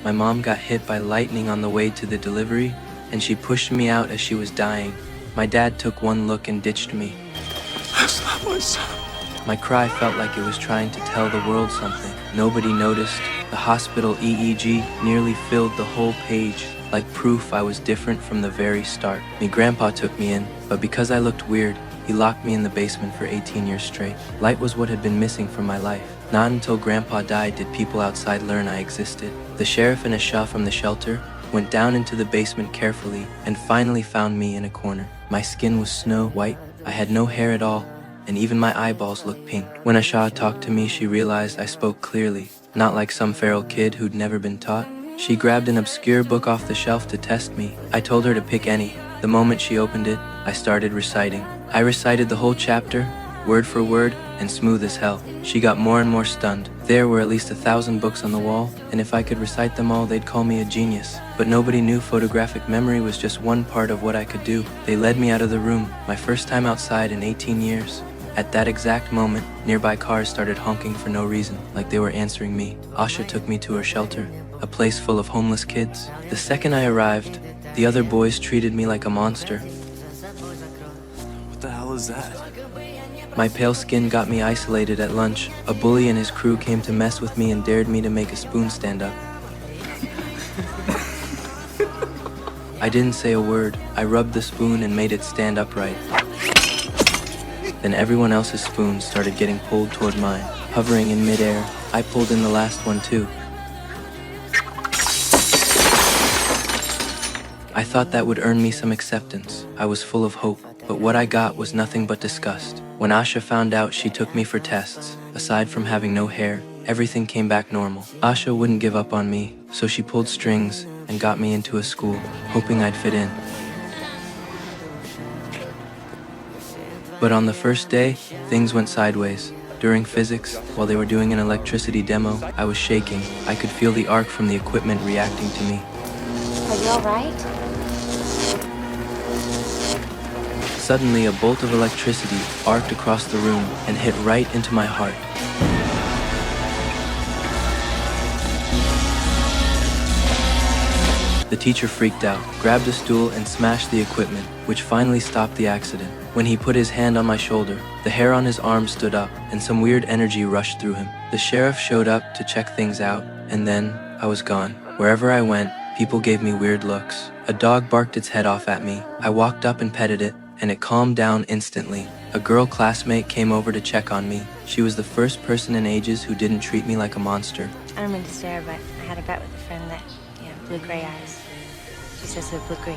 My mom got hit by lightning on the way to the delivery, and she pushed me out as she was dying. My dad took one look and ditched me. That's not my son. My cry felt like it was trying to tell the world something. Nobody noticed. The hospital EEG nearly filled the whole page, like proof I was different from the very start. Me grandpa took me in, but because I looked weird, he locked me in the basement for 18 years straight. Light was what had been missing from my life. Not until Grandpa died did people outside learn I existed. The sheriff and a Shah from the shelter went down into the basement carefully and finally found me in a corner. My skin was snow white, I had no hair at all, and even my eyeballs looked pink. When Asha talked to me, she realized I spoke clearly, not like some feral kid who'd never been taught. She grabbed an obscure book off the shelf to test me. I told her to pick any. The moment she opened it, I started reciting. I recited the whole chapter, word for word, and smooth as hell. She got more and more stunned. There were at least 1,000 books on the wall, and if I could recite them all, they'd call me a genius. But nobody knew photographic memory was just one part of what I could do. They led me out of the room, my first time outside in 18 years. At that exact moment, nearby cars started honking for no reason, like they were answering me. Asha took me to her shelter, a place full of homeless kids. The second I arrived, the other boys treated me like a monster. What the hell is that? My pale skin got me isolated at lunch. A bully and his crew came to mess with me and dared me to make a spoon stand up. I didn't say a word. I rubbed the spoon and made it stand upright. Then everyone else's spoons started getting pulled toward mine. Hovering in midair, I pulled in the last one too. I thought that would earn me some acceptance. I was full of hope, but what I got was nothing but disgust. When Asha found out, she took me for tests. Aside from having no hair, everything came back normal. Asha wouldn't give up on me, so she pulled strings and got me into a school, hoping I'd fit in. But on the first day, things went sideways. During physics, while they were doing an electricity demo, I was shaking. I could feel the arc from the equipment reacting to me. Are you all right? Suddenly, a bolt of electricity arced across the room and hit right into my heart. The teacher freaked out, grabbed a stool and smashed the equipment, which finally stopped the accident. When he put his hand on my shoulder, the hair on his arm stood up and some weird energy rushed through him. The sheriff showed up to check things out, and then I was gone. Wherever I went, people gave me weird looks. A dog barked its head off at me. I walked up and petted it, and it calmed down instantly. A girl classmate came over to check on me. She was the first person in ages who didn't treat me like a monster. I don't mean to stare, but I had a bet with a friend that, blue-gray eyes. She says they're blue-green.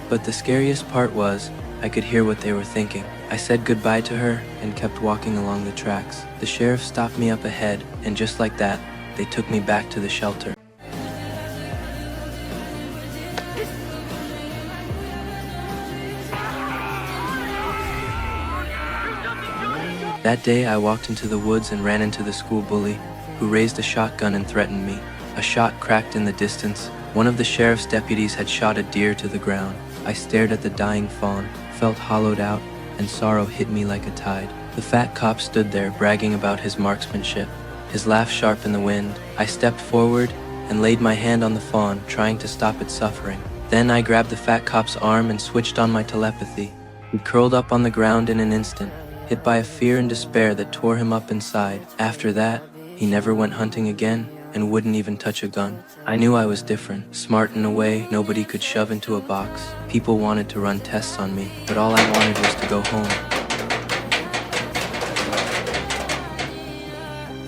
But the scariest part was, I could hear what they were thinking. I said goodbye to her and kept walking along the tracks. The sheriff stopped me up ahead, and just like that, they took me back to the shelter. That day, I walked into the woods and ran into the school bully, who raised a shotgun and threatened me. A shot cracked in the distance. One of the sheriff's deputies had shot a deer to the ground. I stared at the dying fawn, felt hollowed out, and sorrow hit me like a tide. The fat cop stood there, bragging about his marksmanship, his laugh sharp in the wind. I stepped forward and laid my hand on the fawn, trying to stop its suffering. Then I grabbed the fat cop's arm and switched on my telepathy. He curled up on the ground in an instant, hit by a fear and despair that tore him up inside. After that, he never went hunting again and wouldn't even touch a gun. I knew I was different, smart in a way nobody could shove into a box. People wanted to run tests on me, but all I wanted was to go home.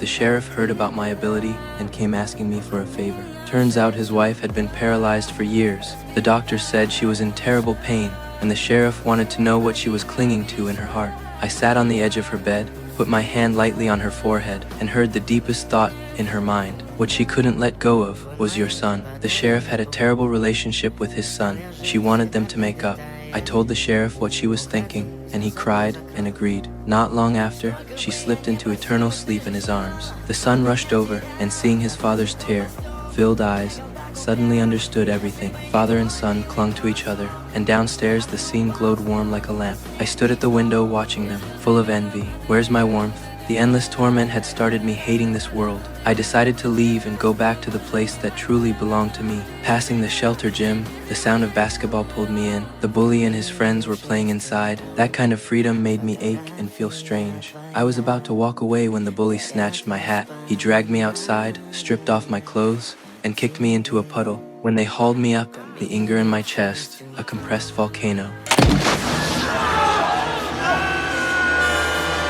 The sheriff heard about my ability and came asking me for a favor. Turns out his wife had been paralyzed for years. The doctor said she was in terrible pain, and the sheriff wanted to know what she was clinging to in her heart. I sat on the edge of her bed, put my hand lightly on her forehead, and heard the deepest thought in her mind. What she couldn't let go of was your son. The sheriff had a terrible relationship with his son. She wanted them to make up. I told the sheriff what she was thinking, and he cried and agreed. Not long after, she slipped into eternal sleep in his arms. The son rushed over, and seeing his father's tear-filled eyes, suddenly understood everything. Father and son clung to each other, and downstairs the scene glowed warm like a lamp. I stood at the window watching them, full of envy. Where's my warmth? The endless torment had started me hating this world. I decided to leave and go back to the place that truly belonged to me. Passing the shelter gym, the sound of basketball pulled me in. The bully and his friends were playing inside. That kind of freedom made me ache and feel strange. I was about to walk away when the bully snatched my hat. He dragged me outside, stripped off my clothes, and kicked me into a puddle. When they hauled me up, the anger in my chest, a compressed volcano,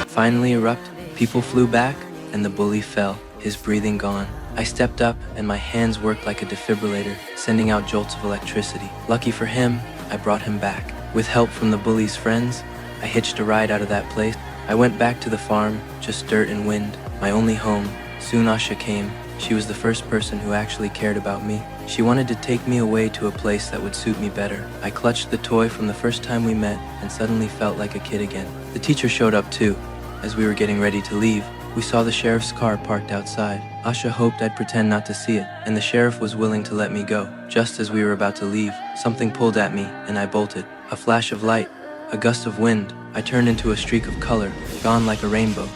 finally erupted. People flew back, and the bully fell, his breathing gone. I stepped up, and my hands worked like a defibrillator, sending out jolts of electricity. Lucky for him, I brought him back. With help from the bully's friends, I hitched a ride out of that place. I went back to the farm, just dirt and wind, my only home. Soon Asha came. She was the first person who actually cared about me. She wanted to take me away to a place that would suit me better. I clutched the toy from the first time we met and suddenly felt like a kid again. The teacher showed up too. As we were getting ready to leave, we saw the sheriff's car parked outside. Asha hoped I'd pretend not to see it, and the sheriff was willing to let me go. Just as we were about to leave, something pulled at me, and I bolted. A flash of light, a gust of wind. I turned into a streak of color, gone like a rainbow.